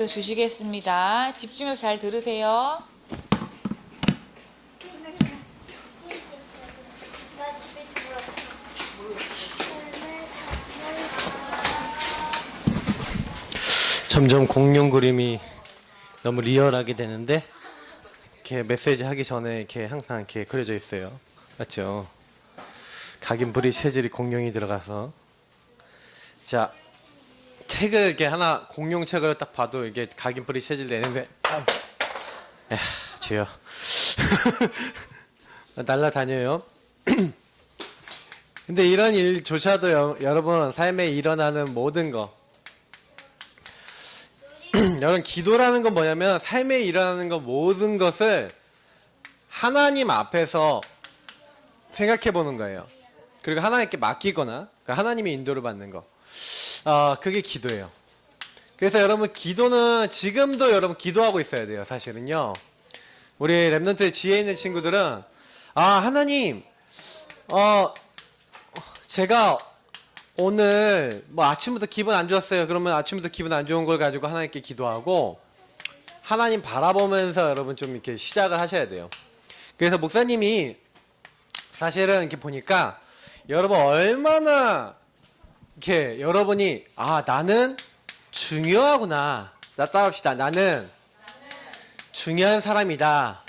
주시겠습니다. 집중해서 잘 들으세요. 점점 공룡 그림이 너무 리얼하게 되는데 이렇게 메시지 하기 전에 이렇게 항상 이렇게 그려져 있어요. 맞죠? 각인부리 체질이 공룡이 들어가서 자 책을 이렇게 하나 공룡 책을 딱 봐도 이게 각인부리 체질 내는데 주여 날라다녀요. 근데 이런 일조차도 여러분 삶에 일어나는 모든 거 여러분 기도라는 건 뭐냐면 삶에 일어나는 것 모든 것을 하나님 앞에서 생각해 보는 거예요. 그리고 하나님께 맡기거나 하나님의 인도를 받는 거 그게 기도예요. 그래서 여러분 기도는 지금도 여러분 기도하고 있어야 돼요. 사실은요 우리 랩런트 지혜 있는 친구들은 하나님 제가 오늘 뭐 아침부터 기분 안 좋았어요. 그러면 아침부터 기분 안 좋은 걸 가지고 하나님께 기도하고 하나님 바라보면서 여러분 좀 이렇게 시작을 하셔야 돼요. 그래서 목사님이 사실은 이렇게 보니까 여러분 얼마나 이렇게 여러분이 나는 중요하구나. 자 따라합시다. 나는 중요한 사람이다.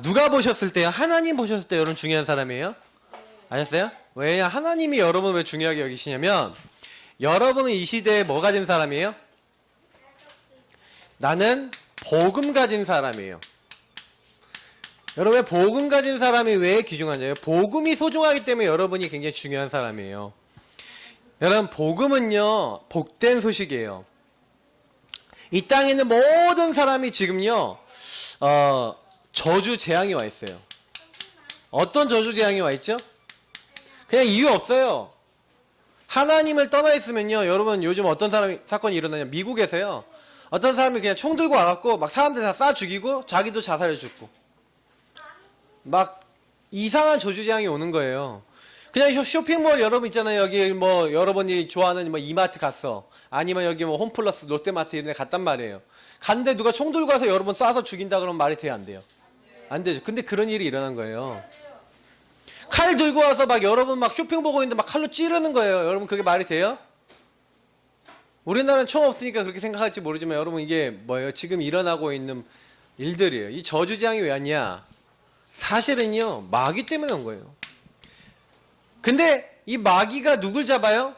누가 보셨을 때요? 하나님 보셨을 때 여러분 중요한 사람이에요? 아셨어요? 왜냐 하나님이 여러분 왜 중요하게 여기시냐면 여러분은 이 시대에 뭐 가진 사람이에요? 나는 복음 가진 사람이에요. 여러분 왜 복음 가진 사람이 왜 귀중하냐요? 복음이 소중하기 때문에 여러분이 굉장히 중요한 사람이에요. 여러분 복음은요 복된 소식이에요. 이 땅에 있는 모든 사람이 지금요 저주 재앙이 와 있어요. 어떤 저주 재앙이 와 있죠? 그냥 이유 없어요. 하나님을 떠나 있으면요 여러분 요즘 어떤 사건이 일어나냐 미국에서요 어떤 사람이 그냥 총 들고 와갖고 막 사람들 다 쏴 죽이고 자기도 자살해 죽고 막 이상한 저주재앙이 오는 거예요. 그냥 쇼핑몰 여러분 있잖아요. 여기 뭐 여러분이 좋아하는 뭐 이마트 갔어. 아니면 여기 뭐 홈플러스 롯데마트 이런 데 갔단 말이에요. 갔는데 누가 총 들고 와서 여러분 쏴서 죽인다 그러면 말이 돼요 안 돼요? 안 되죠. 근데 그런 일이 일어난 거예요. 칼 들고 와서 막 여러분 막 쇼핑 보고 있는데 막 칼로 찌르는 거예요. 여러분 그게 말이 돼요? 우리나라는 총 없으니까 그렇게 생각할지 모르지만 여러분 이게 뭐예요? 지금 일어나고 있는 일들이에요. 이 저주재앙이 왜 왔냐? 사실은요 마귀 때문에 온 거예요. 근데 이 마귀가 누굴 잡아요?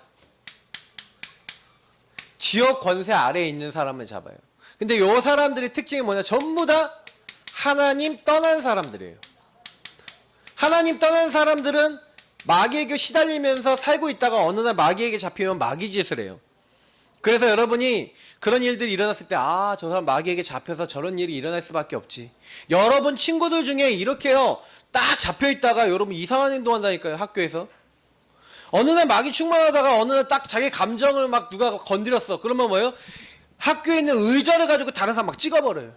지역 권세 아래에 있는 사람을 잡아요. 근데 요 사람들의 특징이 뭐냐? 전부 다 하나님 떠난 사람들이에요. 하나님 떠난 사람들은 마귀에게 시달리면서 살고 있다가 어느 날 마귀에게 잡히면 마귀 짓을 해요. 그래서 여러분이 그런 일들이 일어났을 때 저 사람 마귀에게 잡혀서 저런 일이 일어날 수밖에 없지. 여러분 친구들 중에 이렇게요 딱 잡혀있다가 여러분 이상한 행동한다니까요. 학교에서 어느 날 마귀 충만하다가 어느 날 딱 자기 감정을 막 누가 건드렸어. 그러면 뭐예요? 학교에 있는 의자를 가지고 다른 사람 막 찍어버려요.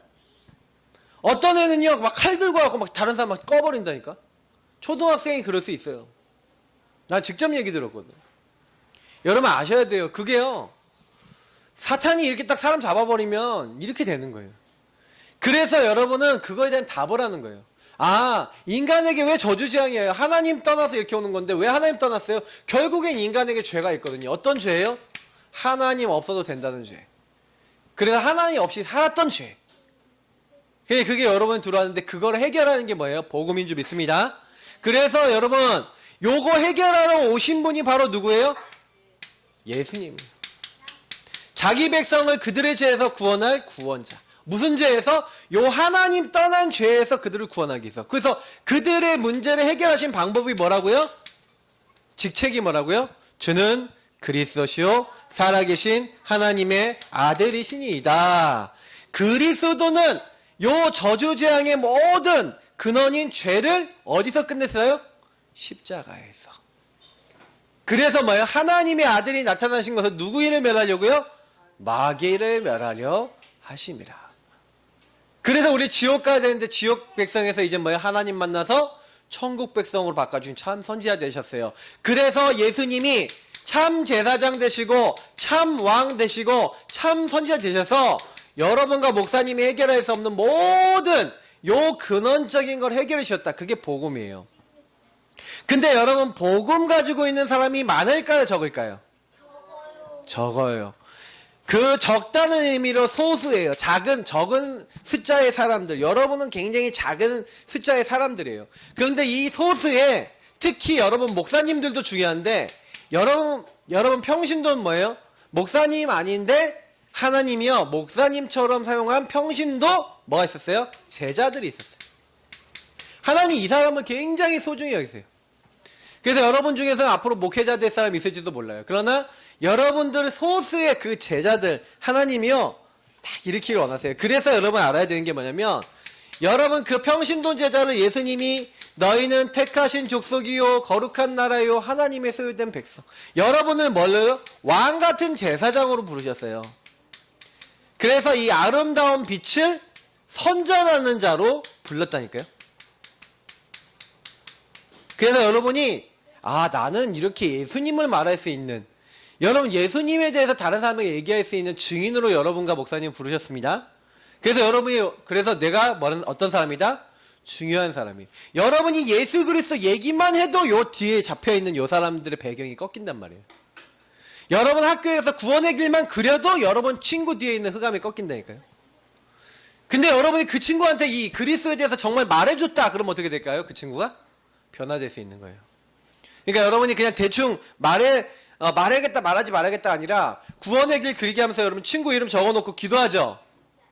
어떤 애는요 막 칼 들고 와서 막 다른 사람 막 꺼버린다니까. 초등학생이 그럴 수 있어요. 난 직접 얘기 들었거든. 여러분 아셔야 돼요. 그게요 사탄이 이렇게 딱 사람 잡아버리면 이렇게 되는 거예요. 그래서 여러분은 그거에 대한 답을 하는 거예요. 인간에게 왜 저주재앙이에요? 하나님 떠나서 이렇게 오는 건데 왜 하나님 떠났어요? 결국엔 인간에게 죄가 있거든요. 어떤 죄예요? 하나님 없어도 된다는 죄. 그래서 하나님 없이 살았던 죄. 그게 여러분 들어왔는데 그걸 해결하는 게 뭐예요? 복음인 줄 믿습니다. 그래서 여러분 요거 해결하러 오신 분이 바로 누구예요? 예수님. 자기 백성을 그들의 죄에서 구원할 구원자. 무슨 죄에서? 요 하나님 떠난 죄에서 그들을 구원하기 위해서. 그래서 그들의 문제를 해결하신 방법이 뭐라고요? 직책이 뭐라고요? 주는 그리스도시요 살아계신 하나님의 아들이시니이다. 그리스도는 요 저주재앙의 모든 근원인 죄를 어디서 끝냈어요? 십자가에서. 그래서 뭐예요? 하나님의 아들이 나타나신 것은 누구 일을 멸하려고요? 마귀를 멸하려 하심이라. 그래서 우리 지옥 가야 되는데 지옥 백성에서 이제 뭐예요? 하나님 만나서 천국 백성으로 바꿔준 참 선지자 되셨어요. 그래서 예수님이 참 제사장 되시고 참 왕 되시고 참 선지자 되셔서 여러분과 목사님이 해결할 수 없는 모든 요 근원적인 걸 해결해 주셨다. 그게 복음이에요. 근데 여러분 복음 가지고 있는 사람이 많을까요? 적을까요? 적어요. 그 적다는 의미로 소수예요. 적은 숫자의 사람들. 여러분은 굉장히 작은 숫자의 사람들이에요. 그런데 이 소수에 특히 여러분 목사님들도 중요한데 여러분 평신도는 뭐예요? 목사님 아닌데 하나님이요. 목사님처럼 사용한 평신도 뭐가 있었어요? 제자들이 있었어요. 하나님 이 사람을 굉장히 소중히 여기세요. 그래서 여러분 중에서 앞으로 목회자 될 사람이 있을지도 몰라요. 그러나 여러분들 소수의 그 제자들 하나님이요 딱 일으키기 원하세요. 그래서 여러분 알아야 되는 게 뭐냐면 여러분 그 평신도 제자를 예수님이 너희는 택하신 족속이요 거룩한 나라요 하나님의 소유된 백성. 여러분을 뭘로요? 왕 같은 제사장으로 부르셨어요. 그래서 이 아름다운 빛을 선전하는 자로 불렀다니까요. 그래서 여러분이 나는 이렇게 예수님을 말할 수 있는 여러분 예수님에 대해서 다른 사람에게 얘기할 수 있는 증인으로 여러분과 목사님 부르셨습니다. 그래서 그래서 내가 어떤 사람이다? 중요한 사람이. 여러분이 예수 그리스도 얘기만 해도 요 뒤에 잡혀있는 요 사람들의 배경이 꺾인단 말이에요. 여러분 학교에서 구원의 길만 그려도 여러분 친구 뒤에 있는 흑암이 꺾인다니까요. 근데 여러분이 그 친구한테 이 그리스도에 대해서 정말 말해줬다. 그러면 어떻게 될까요? 그 친구가 변화될 수 있는 거예요. 그러니까 여러분이 그냥 대충 말해야겠다 말하지 말아야겠다 아니라 구원의 길 그리게 하면서 여러분 친구 이름 적어놓고 기도하죠.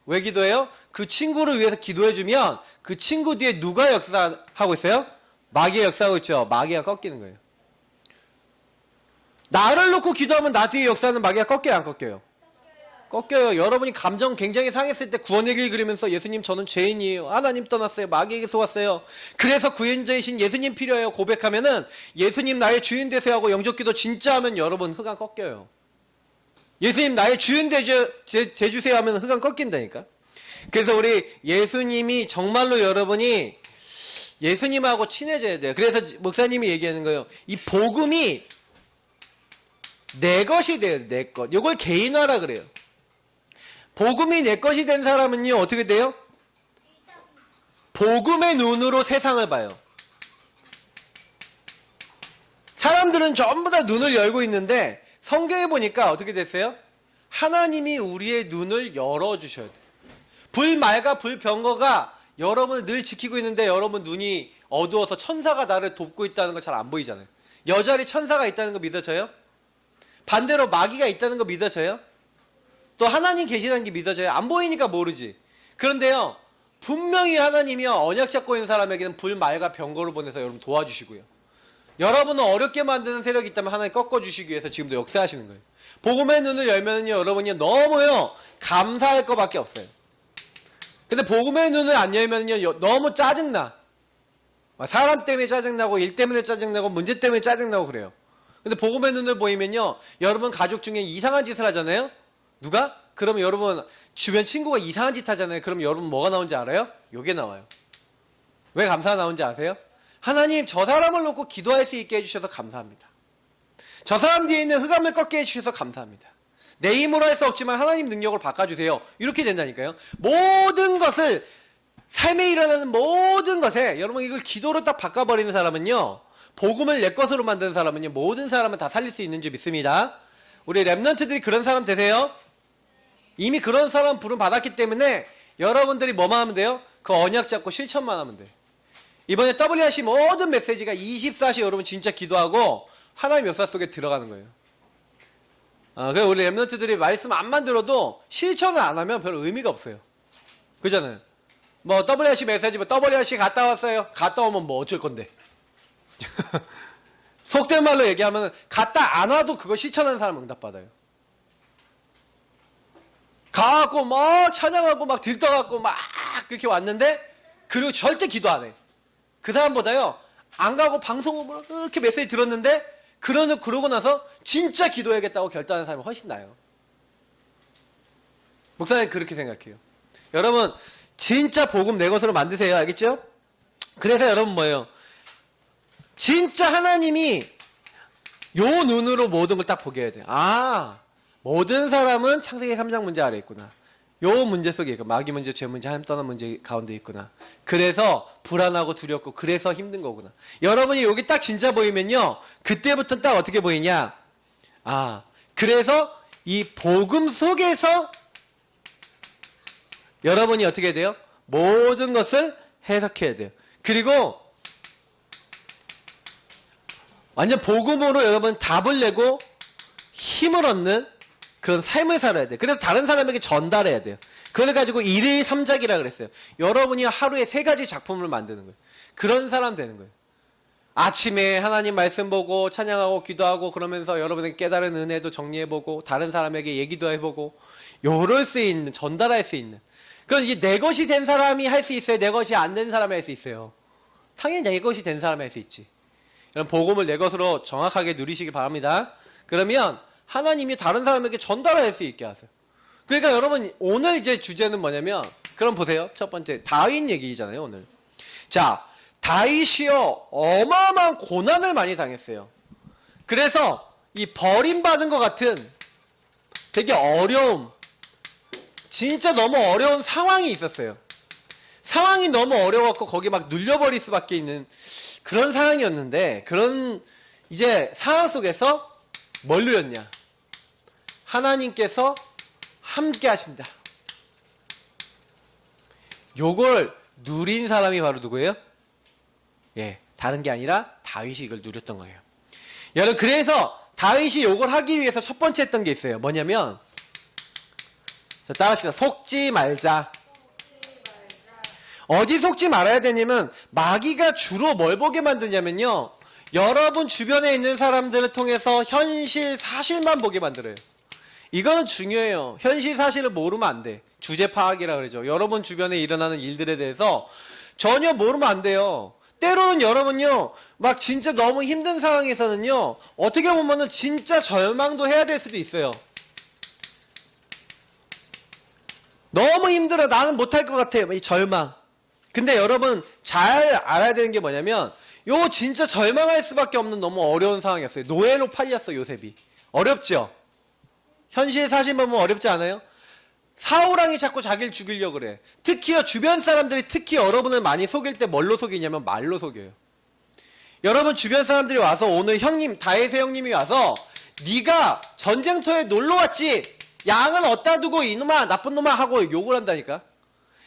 왜 기도해요? 그 친구를 위해서 기도해주면 그 친구 뒤에 누가 역사하고 있어요? 마귀가 역사하고 있죠. 마귀가 꺾이는 거예요. 나를 놓고 기도하면 나 뒤에 역사하는 마귀가 꺾여요 안 꺾여요? 꺾여요. 여러분이 감정 굉장히 상했을 때 구원의 길 그리면서 예수님 저는 죄인이에요. 하나님 떠났어요. 마귀에게서 왔어요. 그래서 구원자이신 예수님 필요해요. 고백하면은 예수님 나의 주인 되세요 하고 영접기도 진짜 하면 여러분 흑암 꺾여요. 예수님 나의 주인 되주세요 하면 흑암 꺾인다니까. 그래서 우리 예수님이 정말로 여러분이 예수님하고 친해져야 돼요. 그래서 목사님이 얘기하는 거예요. 이 복음이 내 것이 돼요. 내 것. 이걸 개인화라 그래요. 복음이 내 것이 된 사람은요 어떻게 돼요? 복음의 눈으로 세상을 봐요. 사람들은 전부 다 눈을 열고 있는데 성경에 보니까 어떻게 됐어요? 하나님이 우리의 눈을 열어주셔야 돼요. 불말과 불병거가 여러분을 늘 지키고 있는데 여러분 눈이 어두워서 천사가 나를 돕고 있다는 거 잘 안 보이잖아요. 여자리 천사가 있다는 거 믿어져요? 반대로 마귀가 있다는 거 믿어져요? 또 하나님 계시다는 게 믿어져요? 안 보이니까 모르지. 그런데요 분명히 하나님이요 언약 잡고 있는 사람에게는 불말과 병거를 보내서 여러분 도와주시고요. 여러분을 어렵게 만드는 세력이 있다면 하나님 꺾어주시기 위해서 지금도 역사하시는 거예요. 복음의 눈을 열면요 여러분이 너무요 감사할 것밖에 없어요. 근데 복음의 눈을 안 열면요 너무 짜증나. 사람 때문에 짜증나고 일 때문에 짜증나고 문제 때문에 짜증나고 그래요. 근데 복음의 눈을 보이면요 여러분 가족 중에 이상한 짓을 하잖아요. 누가? 그러면 여러분 주변 친구가 이상한 짓 하잖아요. 그럼 여러분 뭐가 나오는지 알아요? 요게 나와요. 왜 감사가 나오는지 아세요? 하나님 저 사람을 놓고 기도할 수 있게 해주셔서 감사합니다. 저 사람 뒤에 있는 흑암을 꺾게 해주셔서 감사합니다. 내 힘으로 할 수 없지만 하나님 능력을 바꿔주세요. 이렇게 된다니까요. 모든 것을 삶에 일어나는 모든 것에 여러분 이걸 기도로 딱 바꿔버리는 사람은요 복음을 내 것으로 만드는 사람은요 모든 사람을 다 살릴 수 있는 줄 믿습니다. 우리 랩런트들이 그런 사람 되세요? 이미 그런 사람 부름 받았기 때문에 여러분들이 뭐만 하면 돼요? 그 언약 잡고 실천만 하면 돼. 이번에 WRC 모든 메시지가 24시 여러분 진짜 기도하고 하나님 역사 속에 들어가는 거예요. 그래서 우리 랩런트들이 말씀 안만 들어도 실천을 안 하면 별 의미가 없어요. 그잖아요. 뭐 WRC 메시지 WRC 갔다 왔어요. 갔다 오면 뭐 어쩔 건데. 속된 말로 얘기하면 갔다 안 와도 그거 실천하는 사람은 응답받아요. 가갖고 막 찬양하고 막 들떠갖고 막 그렇게 왔는데 그리고 절대 기도 안 해. 그 사람보다요 안 가고 방송으로 이렇게 메시지 들었는데 그러고 나서 진짜 기도해야겠다고 결단하는 사람이 훨씬 나아요. 목사님 그렇게 생각해요. 여러분 진짜 복음 내 것으로 만드세요. 알겠죠? 그래서 여러분 뭐예요? 진짜 하나님이 요 눈으로 모든 걸 딱 보게 해야 돼. 아, 모든 사람은 창세기 3장 문제 아래 있구나. 요 문제 속에 있고, 마귀 문제, 죄 문제, 하나님 떠난 문제 가운데 있구나. 그래서 불안하고 두렵고 그래서 힘든 거구나. 여러분이 여기 딱 진짜 보이면요, 그때부터 딱 어떻게 보이냐. 아, 그래서 이 복음 속에서 여러분이 어떻게 해야 돼요? 모든 것을 해석해야 돼요. 그리고 완전 복음으로 여러분 답을 내고 힘을 얻는 그런 삶을 살아야 돼요. 그래서 다른 사람에게 전달해야 돼요. 그걸 가지고 1일 3작이라고 그랬어요. 여러분이 하루에 3가지 작품을 만드는 거예요. 그런 사람 되는 거예요. 아침에 하나님 말씀 보고 찬양하고 기도하고 그러면서 여러분에게 깨달은 은혜도 정리해보고 다른 사람에게 얘기도 해보고 요럴 수 있는, 전달할 수 있는. 그건 이게 내 것이 된 사람이 할 수 있어요? 내 것이 안 된 사람이 할 수 있어요? 당연히 내 것이 된 사람이 할 수 있지. 그럼 복음을 내 것으로 정확하게 누리시기 바랍니다. 그러면 하나님이 다른 사람에게 전달할 수 있게 하세요. 그러니까 여러분 오늘 이제 주제는 뭐냐면, 그럼 보세요. 첫 번째 다윗 얘기잖아요 오늘. 자, 다윗이요 어마어마한 고난을 많이 당했어요. 그래서 이 버림받은 것 같은 되게 어려움, 진짜 너무 어려운 상황이 있었어요. 상황이 너무 어려웠고 거기 막 눌려버릴 수밖에 있는 그런 상황이었는데, 그런 이제 상황 속에서 뭘 누렸냐? 하나님께서 함께 하신다. 요걸 누린 사람이 바로 누구예요? 예, 다른 게 아니라 다윗이 이걸 누렸던 거예요. 여러분, 그래서 다윗이 요걸 하기 위해서 첫 번째 했던 게 있어요. 뭐냐면, 자, 따라합시다. 속지 말자. 어디 속지 말아야 되냐면, 마귀가 주로 뭘 보게 만드냐면요, 여러분 주변에 있는 사람들을 통해서 현실 사실만 보게 만들어요. 이거는 중요해요. 현실 사실을 모르면 안 돼. 주제 파악이라 그러죠. 여러분 주변에 일어나는 일들에 대해서 전혀 모르면 안 돼요. 때로는 여러분요, 막 진짜 너무 힘든 상황에서는요, 어떻게 보면은 진짜 절망도 해야 될 수도 있어요. 너무 힘들어. 나는 못할 것 같아. 이 절망. 근데 여러분 잘 알아야 되는 게 뭐냐면, 요 진짜 절망할 수밖에 없는 너무 어려운 상황이었어요. 노예로 팔렸어, 요셉이. 어렵죠? 현실 사실 보면 어렵지 않아요? 사울왕이 자꾸 자기를 죽이려고 그래. 특히요, 주변 사람들이 특히 여러분을 많이 속일 때 뭘로 속이냐면 말로 속여요. 여러분 주변 사람들이 와서 오늘 형님, 다윗의 형님이 와서 네가 전쟁터에 놀러 왔지? 양은 어디다 두고 이놈아, 나쁜 놈아 하고 욕을 한다니까.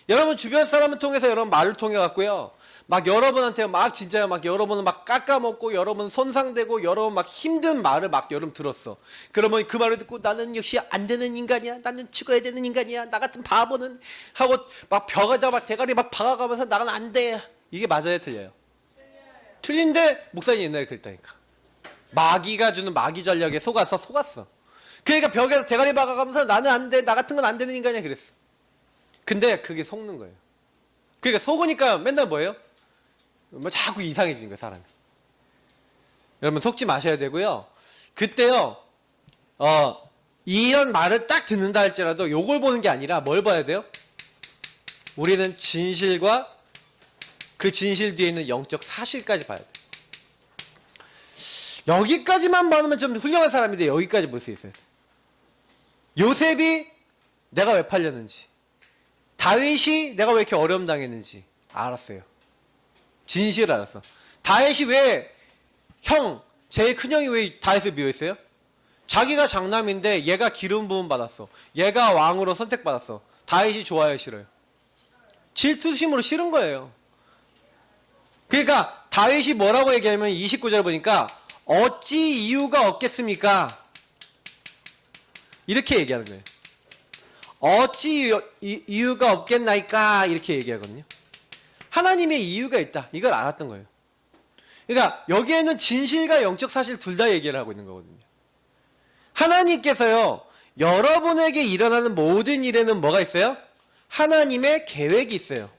여러분 주변 사람을 통해서 여러분 말을 통해 갖고요, 막 여러분한테 막 진짜 막 여러분은 막 깎아먹고 여러분 손상되고 여러분 막 힘든 말을 막 여러분 들었어. 그러면 그 말을 듣고 나는 역시 안 되는 인간이야. 나는 죽어야 되는 인간이야. 나 같은 바보는 하고 막 벽에다 막 대가리 막 박아가면서 나는 안 돼. 이게 맞아요, 틀려요? 틀린데 목사님 옛날에 그랬다니까. 마귀가 주는 마귀 전략에 속았어. 그러니까 벽에다 대가리 박아가면서 나는 안 돼. 나 같은 건 안 되는 인간이야 그랬어. 근데 그게 속는 거예요. 그러니까 속으니까 맨날 뭐예요? 뭐 자꾸 이상해지는 거예요, 사람이. 여러분 속지 마셔야 되고요. 그때요, 이런 말을 딱 듣는다 할지라도 요걸 보는 게 아니라 뭘 봐야 돼요? 우리는 진실과 그 진실 뒤에 있는 영적 사실까지 봐야 돼요. 여기까지만 봐놓으면 좀 훌륭한 사람인데 여기까지 볼 수 있어요. 요셉이 내가 왜 팔렸는지, 다윗이 내가 왜 이렇게 어려움 당했는지 알았어요. 진실을 알았어. 다윗이 왜, 제일 큰형이 왜 다윗을 미워했어요? 자기가 장남인데 얘가 기름 부음 받았어. 얘가 왕으로 선택받았어. 다윗이 좋아요, 싫어요? 질투심으로 싫은 거예요. 그러니까 다윗이 뭐라고 얘기하면 29절 보니까 어찌 이유가 없겠습니까? 이렇게 얘기하는 거예요. 어찌 이유가 없겠나이까? 이렇게 얘기하거든요. 하나님의 이유가 있다. 이걸 알았던 거예요. 그러니까 여기에는 진실과 영적 사실 둘 다 얘기를 하고 있는 거거든요. 하나님께서요, 여러분에게 일어나는 모든 일에는 뭐가 있어요? 하나님의 계획이 있어요.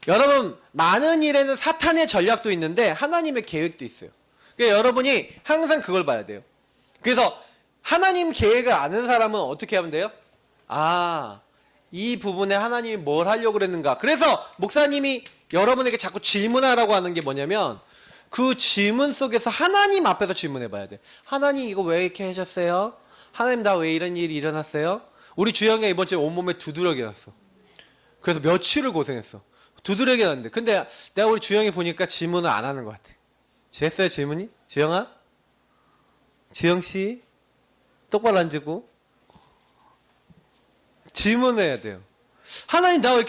여러분, 많은 일에는 사탄의 전략도 있는데 하나님의 계획도 있어요. 그러니까 여러분이 항상 그걸 봐야 돼요. 그래서 하나님 계획을 아는 사람은 어떻게 하면 돼요? 아, 이 부분에 하나님이 뭘 하려고 그랬는가. 그래서 목사님이 여러분에게 자꾸 질문하라고 하는 게 뭐냐면, 그 질문 속에서 하나님 앞에서 질문해 봐야 돼. 하나님 이거 왜 이렇게 하셨어요? 하나님 나 왜 이런 일이 일어났어요? 우리 주영이가 이번 주에 온몸에 두드러기 났어. 그래서 며칠을 고생했어. 두드러기 났는데. 근데 내가 우리 주영이 보니까 질문을 안 하는 것 같아. 됐어요 질문이? 주영아? 주영씨? 똑바로 앉고 질문해야 돼요. 하나님 나 왜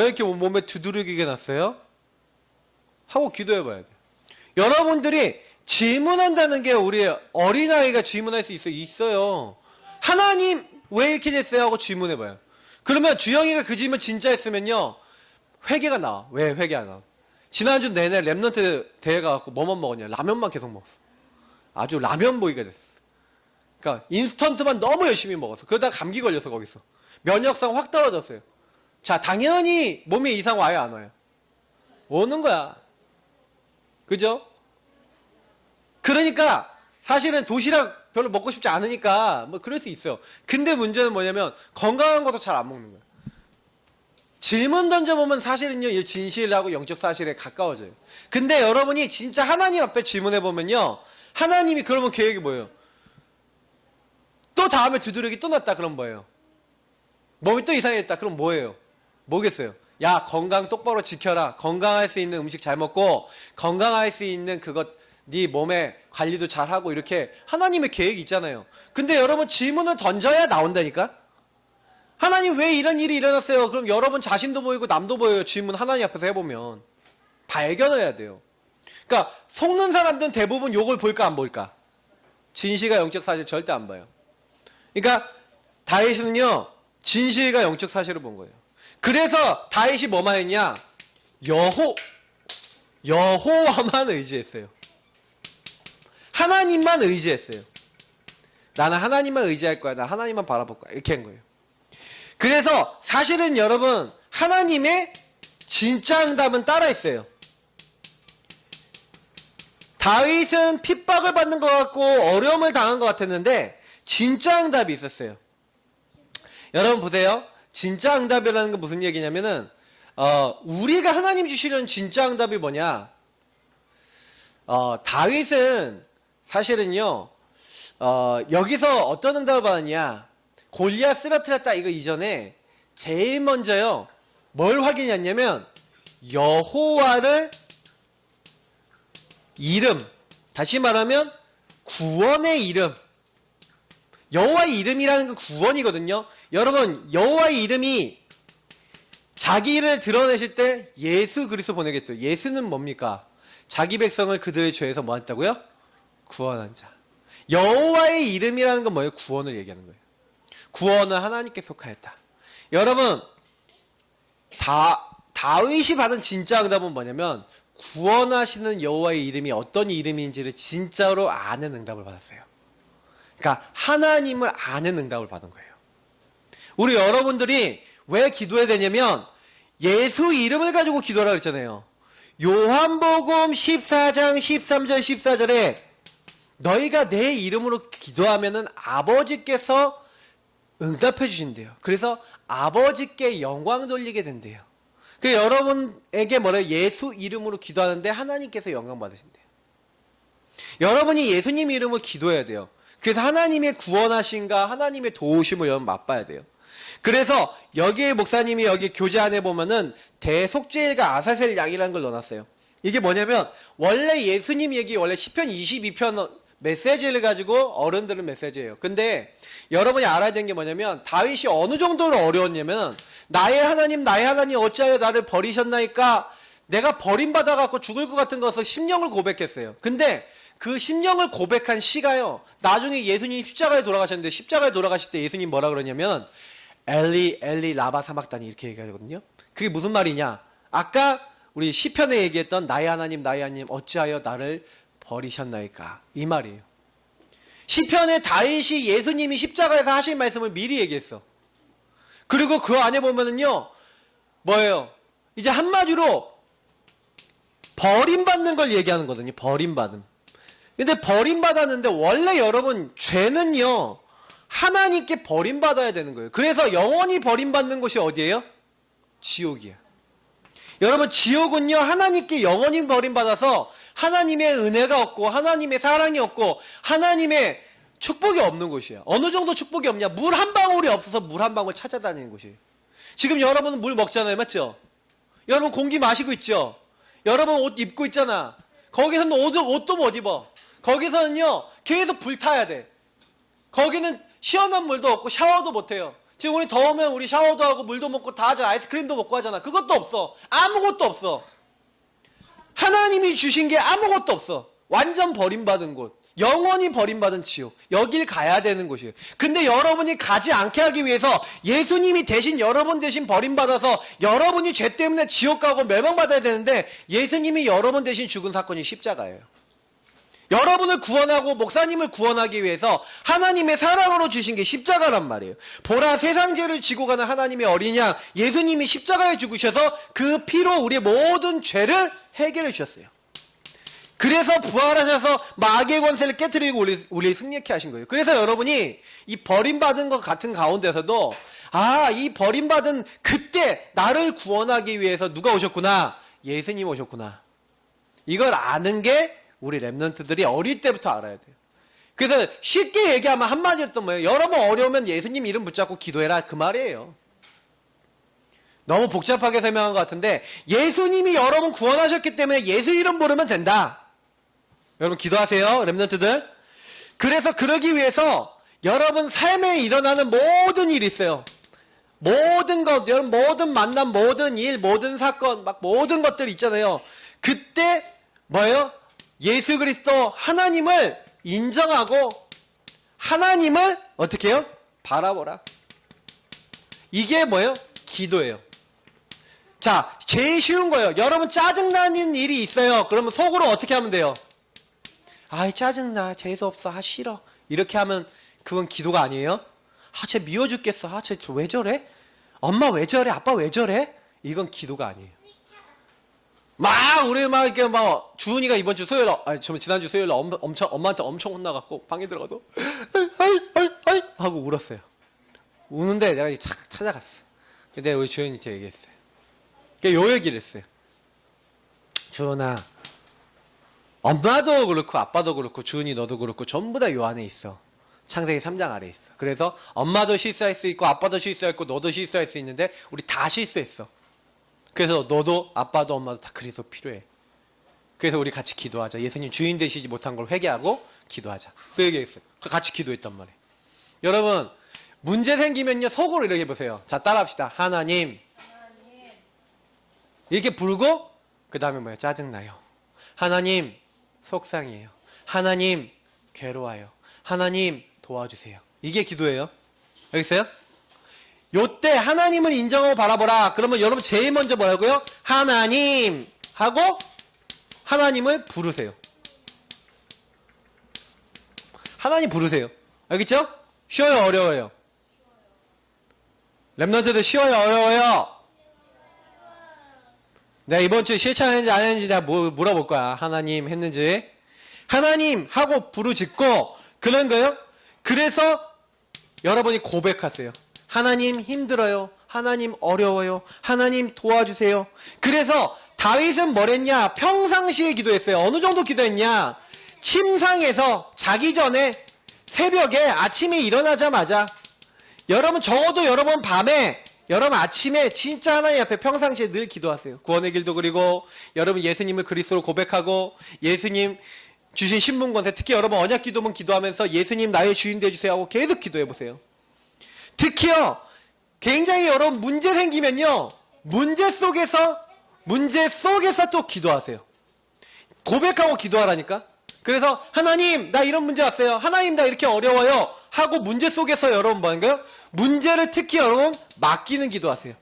이렇게 몸에 두드러기게 났어요? 하고 기도해 봐야 돼. 여러분들이 질문한다는 게 우리 어린아이가 질문할 수 있어요. 하나님 왜 이렇게 됐어요? 하고 질문해 봐요. 그러면 주영이가 그 질문 진짜 했으면요. 회개가 나와. 왜 회개가 나와? 지난주 내내 랩넌트 대회 가갖고 뭐만 먹었냐? 라면만 계속 먹었어. 아주 라면 보이가 됐어. 그러니까 인스턴트만 너무 열심히 먹었어. 그러다가 감기 걸려서 거기서. 면역상 확 떨어졌어요. 자, 당연히 몸에 이상 와요, 안 와요? 오는 거야. 그죠? 그러니까 사실은 도시락 별로 먹고 싶지 않으니까 뭐 그럴 수 있어요. 근데 문제는 뭐냐면 건강한 것도 잘 안 먹는 거야. 질문 던져보면 사실은요, 이 진실하고 영적 사실에 가까워져요. 근데 여러분이 진짜 하나님 앞에 질문해보면요, 하나님이 그러면 계획이 뭐예요? 또 다음에 두드러기 또 났다, 그럼 뭐예요? 몸이 또 이상해졌다, 그럼 뭐예요? 뭐겠어요? 야, 건강 똑바로 지켜라. 건강할 수 있는 음식 잘 먹고, 건강할 수 있는 그것, 네 몸에 관리도 잘하고, 이렇게 하나님의 계획이 있잖아요. 근데 여러분 질문을 던져야 나온다니까? 하나님 왜 이런 일이 일어났어요? 그럼 여러분 자신도 보이고 남도 보여요. 질문 하나님 앞에서 해보면. 발견을 해야 돼요. 그러니까 속는 사람들은 대부분 욕을 볼까 안 볼까? 진실과 영적 사실 절대 안 봐요. 그러니까 다윗은요, 진실과 영적 사실을 본 거예요. 그래서 다윗이 뭐만 했냐? 여호와만 의지했어요. 하나님만 의지했어요. 나는 하나님만 의지할 거야. 나 하나님만 바라볼 거야. 이렇게 한 거예요. 그래서 사실은 여러분 하나님의 진짜 응답은 따라 있어요. 다윗은 핍박을 받는 것 같고 어려움을 당한 것 같았는데 진짜 응답이 있었어요. 여러분 보세요. 진짜 응답이라는 건 무슨 얘기냐면은 우리가 하나님 주시려는 진짜 응답이 뭐냐? 다윗은 사실은요 여기서 어떤 응답을 받았냐? 골리앗 쓰러뜨렸다 이거 이전에 제일 먼저요 뭘 확인했냐면 여호와를 이름, 다시 말하면 구원의 이름, 여호와의 이름이라는 건 구원이거든요. 여러분 여호와의 이름이 자기를 드러내실 때 예수 그리스도 보내겠죠. 예수는 뭡니까? 자기 백성을 그들의 죄에서 뭐 했다고요? 구원한 자. 여호와의 이름이라는 건 뭐예요? 구원을 얘기하는 거예요. 구원은 하나님께 속하였다. 여러분 다윗이 받은 진짜 응답은 뭐냐면 구원하시는 여호와의 이름이 어떤 이름인지를 진짜로 아는 응답을 받았어요. 그러니까 하나님을 아는 응답을 받은 거예요. 우리 여러분들이 왜 기도해야 되냐면 예수 이름을 가지고 기도하라고 했잖아요. 요한복음 14장 13절 14절에 너희가 내 이름으로 기도하면은 아버지께서 응답해 주신대요. 그래서 아버지께 영광 돌리게 된대요. 그 여러분에게 뭐래요? 예수 이름으로 기도하는데 하나님께서 영광 받으신대요. 여러분이 예수님 이름으로 기도해야 돼요. 그래서 하나님의 구원하신가 하나님의 도우심을 여러분 맛봐야 돼요. 그래서 여기에 목사님이 여기 교재 안에 보면은 대속죄일과 아사셀 양이라는 걸 넣어놨어요. 이게 뭐냐면 원래 예수님 얘기 원래 시편 22편 메시지를 가지고 어른들은 메시지예요. 근데 여러분이 알아야 되는 게 뭐냐면 다윗이 어느 정도로 어려웠냐면 나의 하나님 어찌하여 나를 버리셨나이까 내가 버림받아갖고 죽을 것 같은 것을 심령을 고백했어요. 근데 그 심령을 고백한 시가요 나중에 예수님 십자가에 돌아가셨는데 십자가에 돌아가실 때 예수님 뭐라 그러냐면 엘리 엘리 라바 사막다니 이렇게 얘기하거든요. 그게 무슨 말이냐? 아까 우리 시편에 얘기했던 나의 하나님 어찌하여 나를 버리셨나이까 이 말이에요. 시편에 다윗이 예수님이 십자가에서 하신 말씀을 미리 얘기했어. 그리고 그 안에 보면은요 뭐예요? 이제 한마디로 버림받는 걸 얘기하는 거거든요. 버림받음. 근데 버림받았는데 원래 여러분 죄는요 하나님께 버림받아야 되는 거예요. 그래서 영원히 버림받는 곳이 어디예요? 지옥이야. 여러분 지옥은요 하나님께 영원히 버림받아서 하나님의 은혜가 없고 하나님의 사랑이 없고 하나님의 축복이 없는 곳이에요. 어느 정도 축복이 없냐? 물 한 방울이 없어서 물 한 방울 찾아다니는 곳이에요. 지금 여러분은 물 먹잖아요. 맞죠? 여러분 공기 마시고 있죠? 여러분 옷 입고 있잖아. 거기서는 옷도 못 입어. 거기서는요 계속 불타야 돼. 거기는 시원한 물도 없고 샤워도 못해요. 지금 우리 더우면 우리 샤워도 하고 물도 먹고 다 하잖아. 아이스크림도 먹고 하잖아. 그것도 없어. 아무것도 없어. 하나님이 주신 게 아무것도 없어. 완전 버림받은 곳. 영원히 버림받은 지옥. 여길 가야 되는 곳이에요. 근데 여러분이 가지 않게 하기 위해서 예수님이 대신 여러분 대신 버림받아서 여러분이 죄 때문에 지옥 가고 멸망받아야 되는데 예수님이 여러분 대신 죽은 사건이 십자가예요. 여러분을 구원하고 목사님을 구원하기 위해서 하나님의 사랑으로 주신 게 십자가란 말이에요. 보라 세상 죄를 지고 가는 하나님의 어린 양 예수님이 십자가에 죽으셔서 그 피로 우리의 모든 죄를 해결해 주셨어요. 그래서 부활하셔서 마귀의 권세를 깨트리고 우리를 승리케 하신 거예요. 그래서 여러분이 이 버림받은 것 같은 가운데서도 이 버림받은 그때 나를 구원하기 위해서 누가 오셨구나. 예수님 오셨구나. 이걸 아는 게 우리 랩런트들이 어릴 때부터 알아야 돼요. 그래서 쉽게 얘기하면 한마디로 또 뭐예요? 여러분 어려우면 예수님 이름 붙잡고 기도해라 그 말이에요. 너무 복잡하게 설명한 것 같은데 예수님이 여러분 구원하셨기 때문에 예수 이름 부르면 된다. 여러분 기도하세요. 랩런트들. 그래서 그러기 위해서 여러분 삶에 일어나는 모든 일이 있어요. 모든 것, 여러분 모든 만남, 모든 일, 모든 사건, 막 모든 것들 있잖아요. 그때 뭐예요? 예수 그리스도 하나님을 인정하고 하나님을 어떻게 해요? 바라보라. 이게 뭐예요? 기도예요. 자, 제일 쉬운 거예요. 여러분 짜증나는 일이 있어요. 그러면 속으로 어떻게 하면 돼요? 아이 짜증나. 재수없어. 싫어. 이렇게 하면 그건 기도가 아니에요? 쟤 미워 죽겠어. 쟤 왜 저래? 엄마 왜 저래? 아빠 왜 저래? 이건 기도가 아니에요. 우리 이렇게 주은이가 이번 주 수요일, 지난주 수요일에 엄마한테 엄청 혼나갖고 방에 들어가서, 하고 울었어요. 우는데 내가 찾아갔어. 근데 우리 주은이한테 얘기했어요. 요 얘기를 했어요. 주은아, 엄마도 그렇고, 아빠도 그렇고, 주은이 너도 그렇고, 전부 다 요 안에 있어. 창세기 3장 아래에 있어. 그래서 엄마도 실수할 수 있고, 아빠도 실수할 수 있고, 너도 실수할 수 있는데, 우리 다 실수했어. 그래서 너도 아빠도 엄마도 다 그리스도 필요해. 그래서 우리 같이 기도하자. 예수님 주인 되시지 못한 걸 회개하고 기도하자. 그 얘기했어요. 같이 기도했단 말이에요. 여러분 문제 생기면요 속으로 이렇게 해보세요. 자 따라합시다. 하나님. 이렇게 부르고 그 다음에 뭐예요? 짜증나요. 하나님 속상해요. 하나님 괴로워요. 하나님 도와주세요. 이게 기도예요. 알겠어요? 요때 하나님을 인정하고 바라보라. 그러면 여러분 제일 먼저 뭐라고요? 하나님 하고 하나님을 부르세요. 하나님 부르세요. 알겠죠? 쉬워요? 어려워요? 랩런트들 쉬워요? 어려워요? 내가 이번 주에 실천했는지 안 했는지 내가 물어볼 거야. 하나님 했는지. 하나님 하고 부르짖고 그런 거예요. 그래서 여러분이 고백하세요. 하나님 힘들어요. 하나님 어려워요. 하나님 도와주세요. 그래서 다윗은 뭐랬냐? 평상시에 기도했어요. 어느 정도 기도했냐? 침상에서 자기 전에 새벽에 아침에 일어나자마자 여러분 적어도 여러분 밤에 여러분 아침에 진짜 하나님 앞에 평상시에 늘 기도하세요. 구원의 길도 그리고 여러분 예수님을 그리스도로 고백하고 예수님 주신 신분 권세 특히 여러분 언약 기도문 기도하면서 예수님 나의 주인 되어주세요 하고 계속 기도해보세요. 특히요, 굉장히 여러분 문제 생기면요, 문제 속에서 또 기도하세요. 고백하고 기도하라니까. 그래서 하나님 나 이런 문제 왔어요. 하나님 나 이렇게 어려워요. 하고 문제 속에서 여러분 뭐인가요? 문제를 특히 여러분 맡기는 기도하세요.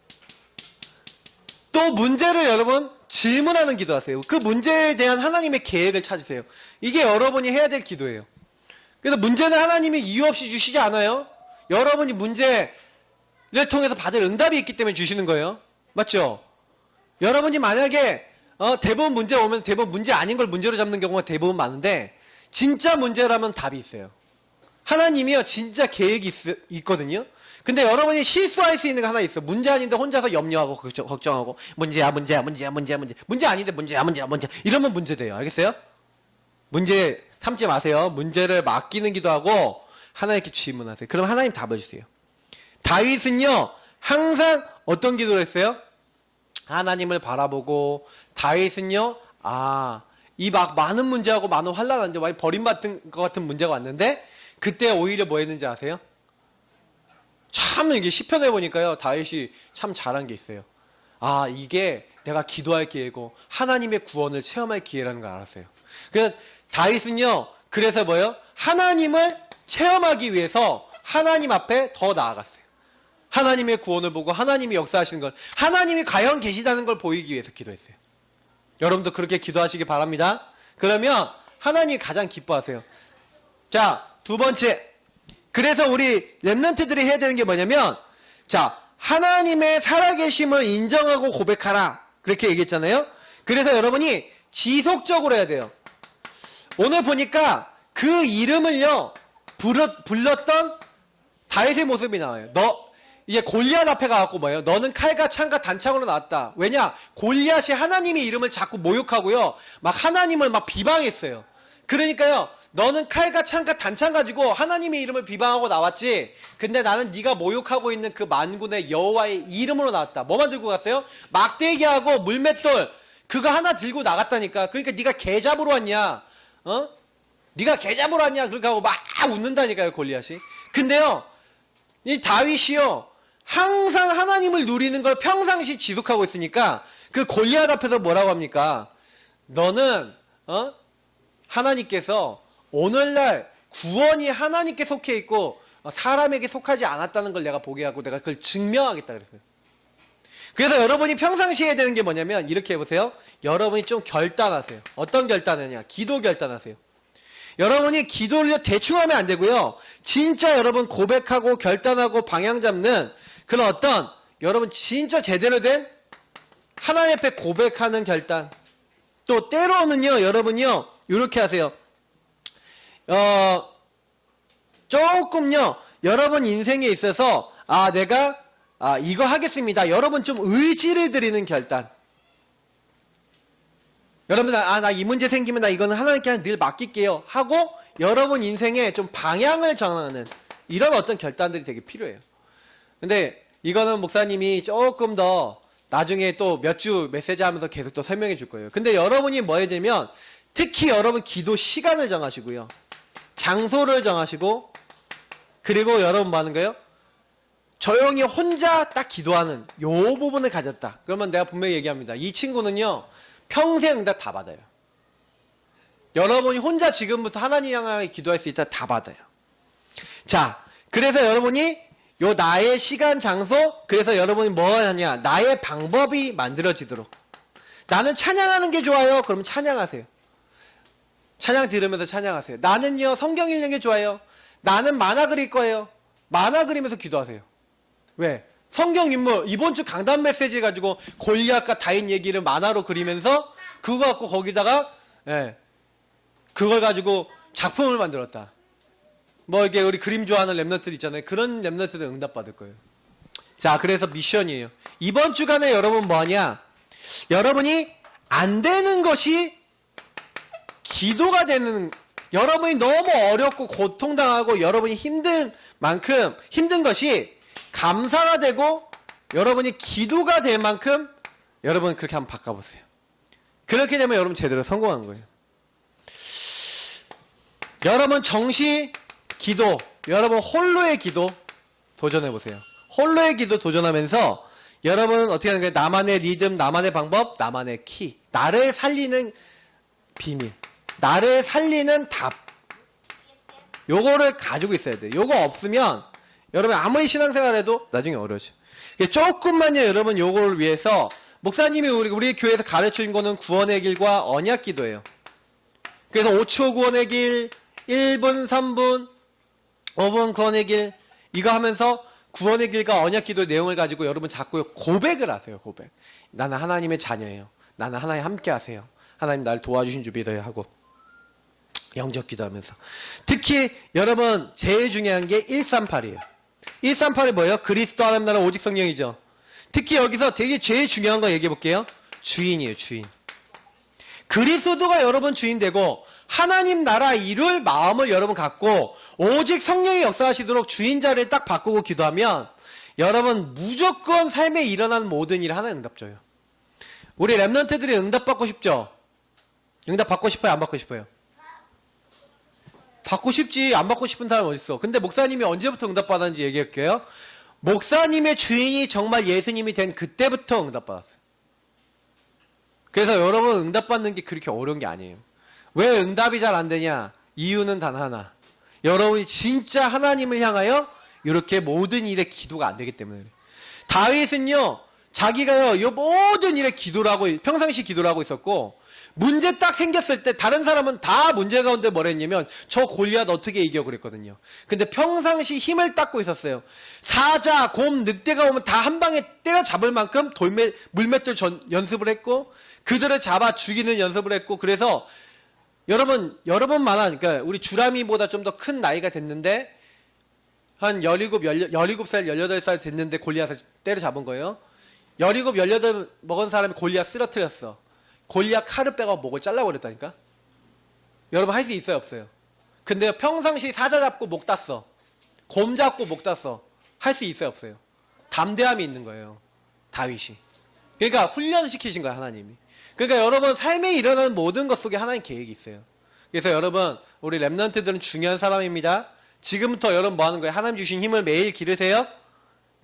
또 문제를 여러분 질문하는 기도하세요. 그 문제에 대한 하나님의 계획을 찾으세요. 이게 여러분이 해야 될 기도예요. 그래서 문제는 하나님이 이유 없이 주시지 않아요. 여러분이 문제를 통해서 받을 응답이 있기 때문에 주시는 거예요. 맞죠? 여러분이 만약에 대부분 문제 오면 대부분 문제 아닌 걸 문제로 잡는 경우가 대부분 많은데 진짜 문제라면 답이 있어요. 하나님이요 진짜 계획이 있거든요. 근데 여러분이 실수할 수 있는 거 하나 있어. 문제 아닌데 혼자서 염려하고 걱정하고 문제 아닌데 문제 이러면 문제 돼요. 알겠어요? 문제 삼지 마세요. 문제를 맡기는 기도하고 하나님께 질문하세요. 그럼 하나님 답을 주세요. 다윗은요 항상 어떤 기도를 했어요? 하나님을 바라보고 다윗은요 이 막 많은 문제하고 많은 환란 왔는데 많이 버림받은 것 같은 문제가 왔는데 그때 오히려 뭐 했는지 아세요? 참 이게 시편에 보니까요 다윗이 참 잘한 게 있어요. 이게 내가 기도할 기회고 하나님의 구원을 체험할 기회라는 걸 알았어요. 그래서 다윗은요 그래서 뭐예요? 하나님을 체험하기 위해서 하나님 앞에 더 나아갔어요. 하나님의 구원을 보고 하나님이 역사하시는 걸 하나님이 과연 계시다는 걸 보이기 위해서 기도했어요. 여러분도 그렇게 기도하시기 바랍니다. 그러면 하나님이 가장 기뻐하세요. 자, 두 번째. 그래서 우리 렘넌트들이 해야 되는 게 뭐냐면 자, 하나님의 살아계심을 인정하고 고백하라. 그렇게 얘기했잖아요. 그래서 여러분이 지속적으로 해야 돼요. 오늘 보니까 그 이름을요 불렀던 다윗의 모습이 나와요. 이제 골리앗 앞에 가갖고 뭐예요? 너는 칼과 창과 단창으로 나왔다. 왜냐? 골리앗이 하나님의 이름을 자꾸 모욕하고요. 막 하나님을 막 비방했어요. 그러니까요. 너는 칼과 창과 단창 가지고 하나님의 이름을 비방하고 나왔지. 근데 나는 네가 모욕하고 있는 그 만군의 여호와의 이름으로 나왔다. 뭐만 들고 갔어요? 막대기하고 물맷돌 그거 하나 들고 나갔다니까. 그러니까 네가 개 잡으러 왔냐? 네가 개 잡으러 왔냐? 그렇게 하고 막 웃는다니까요, 골리앗이. 근데요. 이 다윗이요. 항상 하나님을 누리는 걸 평상시 지속하고 있으니까 그 골리앗 앞에서 뭐라고 합니까? 너는 하나님께서 오늘날 구원이 하나님께 속해 있고 사람에게 속하지 않았다는 걸 내가 보게 하고 내가 그걸 증명하겠다 그랬어요. 그래서 여러분이 평상시에 해야 되는 게 뭐냐면 이렇게 해보세요. 여러분이 좀 결단하세요. 어떤 결단하냐? 기도 결단하세요. 여러분이 기도를 대충 하면 안 되고요. 진짜 여러분 고백하고 결단하고 방향 잡는 그런 어떤 여러분 진짜 제대로 된 하나님 앞에 고백하는 결단. 또 때로는요. 여러분요. 이렇게 하세요. 조금요. 여러분 인생에 있어서 내가 이거 하겠습니다. 여러분 좀 의지를 드리는 결단. 여러분 나 이 문제 생기면 나 이거는 하나님께 늘 맡길게요 하고 여러분 인생에 좀 방향을 정하는 이런 어떤 결단들이 되게 필요해요. 근데 이거는 목사님이 조금 더 나중에 또 몇 주 메시지 하면서 계속 또 설명해 줄 거예요. 근데 여러분이 뭐 해야 되면 특히 여러분 기도 시간을 정하시고요. 장소를 정하시고 그리고 여러분 뭐 하는 거예요? 조용히 혼자 딱 기도하는 요 부분을 가졌다. 그러면 내가 분명히 얘기합니다. 이 친구는요. 평생 응답 다 받아요. 여러분이 혼자 지금부터 하나님 향하게 기도할 수 있다 다 받아요. 자, 그래서 여러분이 요 나의 시간, 장소, 그래서 여러분이 뭐 하냐? 나의 방법이 만들어지도록. 나는 찬양하는 게 좋아요. 그러면 찬양하세요. 찬양 들으면서 찬양하세요. 나는요, 성경 읽는 게 좋아요. 나는 만화 그릴 거예요. 만화 그리면서 기도하세요. 왜? 성경 인물 이번 주 강단 메시지 가지고 골리앗과 다윗 얘기를 만화로 그리면서 그거 갖고 거기다가 그걸 가지고 작품을 만들었다. 뭐 이게 우리 그림 좋아하는 랩너들 있잖아요. 그런 랩너들은 응답받을 거예요. 자, 그래서 미션이에요. 이번 주간에 여러분 뭐하냐? 여러분이 안 되는 것이 기도가 되는 여러분이 너무 어렵고 고통당하고 여러분이 힘든 만큼 힘든 것이 감사가 되고 여러분이 기도가 될 만큼 여러분 그렇게 한번 바꿔보세요. 그렇게 되면 여러분 제대로 성공한 거예요. 여러분 정시 기도, 여러분 홀로의 기도 도전해보세요. 홀로의 기도 도전하면서 여러분은 어떻게 하는 거예요? 나만의 리듬, 나만의 방법, 나만의 키. 나를 살리는 비밀. 나를 살리는 답. 요거를 가지고 있어야 돼요. 요거 없으면 여러분 아무리 신앙생활 해도 나중에 어려워져. 조금만요 여러분 요거를 위해서 목사님이 우리 교회에서 가르쳐준 거는 구원의 길과 언약 기도예요. 그래서 5초 구원의 길, 1분, 3분, 5분 구원의 길 이거 하면서 구원의 길과 언약 기도의 내용을 가지고 여러분 자꾸 고백을 하세요. 고백. 나는 하나님의 자녀예요. 나는 하나님 함께 하세요. 하나님 날 도와주신 줄 믿어요 하고 영적 기도하면서 특히 여러분 제일 중요한 게 138이에요. 138이 뭐예요? 그리스도 하나님 나라 오직 성령이죠. 특히 여기서 되게 제일 중요한 거 얘기해 볼게요. 주인이에요, 주인. 그리스도가 여러분 주인 되고 하나님 나라 이룰 마음을 여러분 갖고 오직 성령이 역사하시도록 주인 자리를 딱 바꾸고 기도하면 여러분 무조건 삶에 일어나는 모든 일 하나 응답줘요. 우리 랩런트들이 응답받고 싶죠? 응답 받고 싶어요? 안 받고 싶어요? 받고 싶지. 안 받고 싶은 사람 어디 있어? 근데 목사님이 언제부터 응답받았는지 얘기할게요. 목사님의 주인이 정말 예수님이 된 그때부터 응답받았어요. 그래서 여러분 응답받는 게 그렇게 어려운 게 아니에요. 왜 응답이 잘 안 되냐? 이유는 단 하나. 여러분이 진짜 하나님을 향하여 이렇게 모든 일에 기도가 안 되기 때문에 그래요. 다윗은요. 자기가요. 이 모든 일에 기도를 하고 평상시 기도를 하고 있었고 문제 딱 생겼을 때 다른 사람은 다 문제 가운데 뭘 했냐면 저 골리앗 어떻게 이겨 그랬거든요. 근데 평상시 힘을 닦고 있었어요. 사자, 곰, 늑대가 오면 다 한 방에 때려잡을 만큼 물맷돌 연습을 했고 그들을 잡아 죽이는 연습을 했고 그래서 여러분만한 그러니까 우리 주라미보다 좀 더 큰 나이가 됐는데 한 17살, 18살 됐는데 골리앗을 때려잡은 거예요. 17, 18 먹은 사람이 골리앗 쓰러뜨렸어. 골리앗 칼을 빼고 목을 잘라버렸다니까? 여러분 할 수 있어요 없어요? 근데 평상시 사자 잡고 목 땄어. 곰 잡고 목 땄어. 할 수 있어요 없어요? 담대함이 있는 거예요. 다윗이. 그러니까 훈련시키신 거야 하나님이. 그러니까 여러분 삶에 일어나는 모든 것 속에 하나님 계획이 있어요. 그래서 여러분 우리 랩런트들은 중요한 사람입니다. 지금부터 여러분 뭐 하는 거예요? 하나님 주신 힘을 매일 기르세요.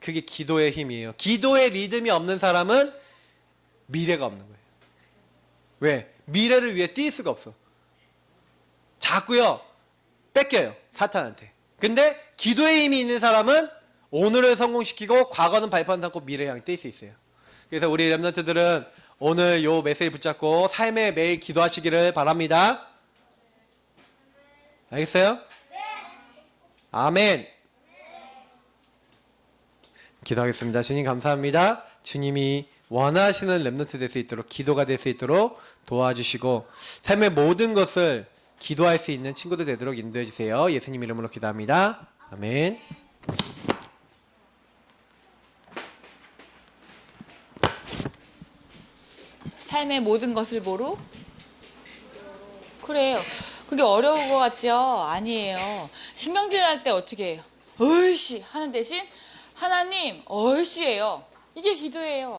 그게 기도의 힘이에요. 기도의 리듬이 없는 사람은 미래가 없는 거예요. 왜? 미래를 위해 뛸 수가 없어. 자꾸요 뺏겨요 사탄한테. 근데 기도의 힘이 있는 사람은 오늘을 성공시키고 과거는 발판 삼고 미래를 향해 뛸 수 있어요. 그래서 우리 랩런트들은 오늘 요 메시지 붙잡고 삶에 매일 기도하시기를 바랍니다. 알겠어요? 아멘. 기도하겠습니다. 주님 감사합니다. 주님이 원하시는 랩런트 될 수 있도록 기도가 될 수 있도록 도와주시고 삶의 모든 것을 기도할 수 있는 친구들 되도록 인도해 주세요. 예수님 이름으로 기도합니다. 아멘. 삶의 모든 것을 보루? 그래요. 그게 어려운 것 같죠? 아니에요. 신경질 날 때 어떻게 해요? 얼씨 하는 대신 하나님 얼씨예요. 이게 기도예요.